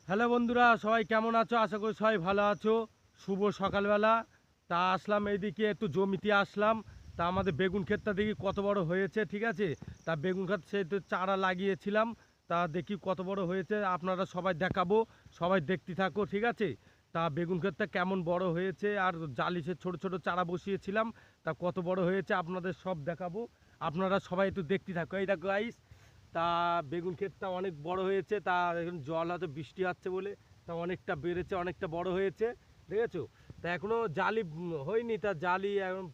Hello বন্ধুরা, সবাই কেমন আছো? আশা করি সবাই ভালো আছো। শুভ সকালবেলা। তা আসলাম এইদিকে, একটু জমিতে আসলাম। তা আমাদের বেগুন ক্ষেতটা দেখি কত বড় হয়েছে, ঠিক আছে। তা বেগুন ক্ষেত সে তো চারা লাগিয়েছিলাম, তা দেখি কত বড় হয়েছে। আপনারা সবাই দেখাবো, সবাই দেখতে থাকো, ঠিক আছে। তা বেগুন ক্ষেতটা কেমন বড় হয়েছে, আর জালিসের ছোট ছোট চারা বসিয়েছিলাম, তা কত বড় হয়েছে আপনাদের সব দেখাবো। আপনারা সবাই একটু দেখতে থাকো। এই দেখো গাইস, তা বেগুন ক্ষেতটা অনেক বড় হয়েছে। তা এখন জল হয়তো বৃষ্টি হচ্ছে বলে তা অনেকটা বেড়েছে, অনেকটা বড় হয়েছে, দেখেছো। তা এখনও জালি হয়নি, তা জালি এখন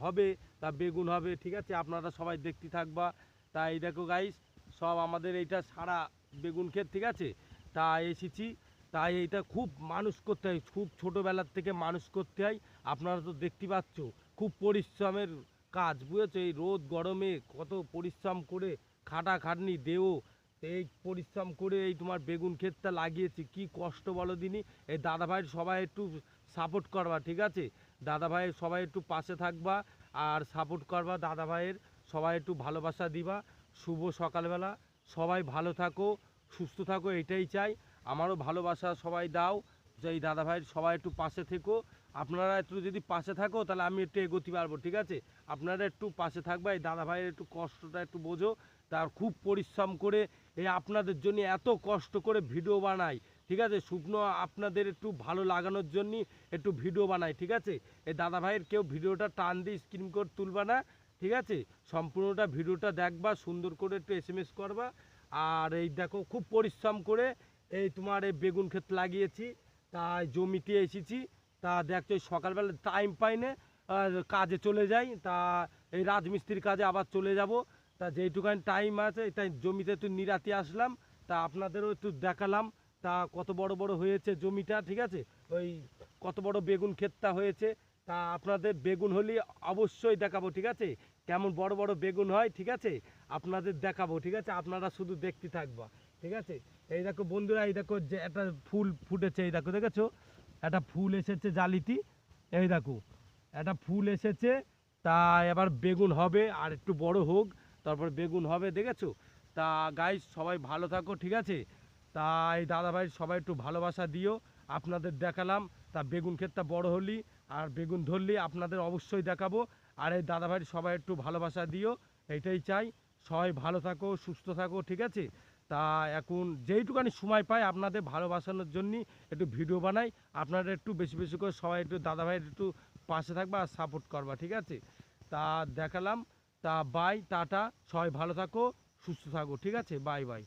হবে, তা বেগুন হবে, ঠিক আছে। আপনারা সবাই দেখতে থাকবা। তা এই দেখো গাইস, সব আমাদের এইটা সারা বেগুন ক্ষেত, ঠিক আছে। তা এসেছি, তাই এইটা খুব মানুষ করতে হয়, খুব ছোটোবেলার থেকে মানুষ করতে হয়। আপনারা তো দেখতে পাচ্ছ, খুব পরিশ্রমের কাজ, বুঝেছো। এই রোদ গরমে কত পরিশ্রম করে খাটাখাটনি দেও, এই পরিশ্রম করে এই তোমার বেগুন ক্ষেতটা লাগিয়েছি, কি কষ্ট বলো দিনই। এই দাদা ভাইয়ের সবাই একটু সাপোর্ট করবা, ঠিক আছে। দাদা ভাইয়ের সবাই একটু পাশে থাকবা আর সাপোর্ট করবা, দাদা ভাইয়ের সবাই একটু ভালোবাসা দিবা। শুভ সকালবেলা, সবাই ভালো থাকো, সুস্থ থাকো, এটাই চাই। আমারও ভালোবাসা সবাই দাও, যে এই দাদা ভাইয়ের সবাই একটু পাশে থেকো। আপনারা একটু যদি পাশে থাকো তাহলে আমি একটু এগোতে পারবো, ঠিক আছে। আপনারা একটু পাশে থাকবা, এই দাদা ভাইয়ের একটু কষ্টটা একটু বোঝো। তার খুব পরিশ্রম করে এই আপনাদের জন্য এত কষ্ট করে ভিডিও বানাই, ঠিক আছে। শুকনো আপনাদের একটু ভালো লাগানোর জন্য একটু ভিডিও বানাই, ঠিক আছে। এই দাদা ভাইয়ের কেউ ভিডিওটা টান দিয়ে স্ক্রিন করে তুলবা না, ঠিক আছে। সম্পূর্ণটা ভিডিওটা দেখবা, সুন্দর করে একটু এসএমএস করবা। আর এই দেখো, খুব পরিশ্রম করে এই তোমার এই বেগুন ক্ষেত লাগিয়েছি, তাই জমিতে এসেছি। তা দেখছো সকালবেলা টাইম পাই না, কাজে চলে যাই। তা এই রাজমিস্ত্রির কাজে আবার চলে যাব। তা যেইটুকানি টাইম আছে তাই জমিতে একটু নিরাতে আসলাম। তা আপনাদেরও একটু দেখালাম, তা কত বড় বড় হয়েছে জমিটা, ঠিক আছে। ওই কত বড় বেগুন ক্ষেতটা হয়েছে। তা আপনাদের বেগুন হলে অবশ্যই দেখাবো, ঠিক আছে। কেমন বড় বড় বেগুন হয়, ঠিক আছে, আপনাদের দেখাবো, ঠিক আছে। আপনারা শুধু দেখতে থাকবা, ঠিক আছে। এই দেখো বন্ধুরা, এই দেখো যে একটা ফুল ফুটেছে, এই দেখো, দেখেছো। একটা ফুল এসেছে জালিতি, এই দেখো, একটা ফুল এসেছে। তা এবার বেগুন হবে, আর একটু বড় হোক, তারপর বেগুন হবে, দেখেছো। তা গাইস সবাই ভালো থাকো, ঠিক আছে। তা এই দাদাভাই সবাই একটু ভালোবাসা দিও, আপনাদের দেখালাম। তা বেগুন ক্ষেতটা বড় হলি আর বেগুন ধরলি আপনাদের অবশ্যই দেখাবো। আর এই দাদাভাই সবাই একটু ভালোবাসা দিও, এইটাই চাই। সবাই ভালো থাকো, সুস্থ থাকো, ঠিক আছে। তা এখন যেইটুকানি সময় পাই আপনাদের ভালোবাসানোর জন্যই একটু ভিডিও বানাই। আপনারা একটু বেশি বেশি করে সবাই একটু দাদাভাইয়ের একটু পাশে থাকবা আর সাপোর্ট করবা, ঠিক আছে। তা দেখালাম। তা বাই, টাটা, সবাই ভালো থাকো, সুস্থ থাকো, ঠিক আছে। Bye bye.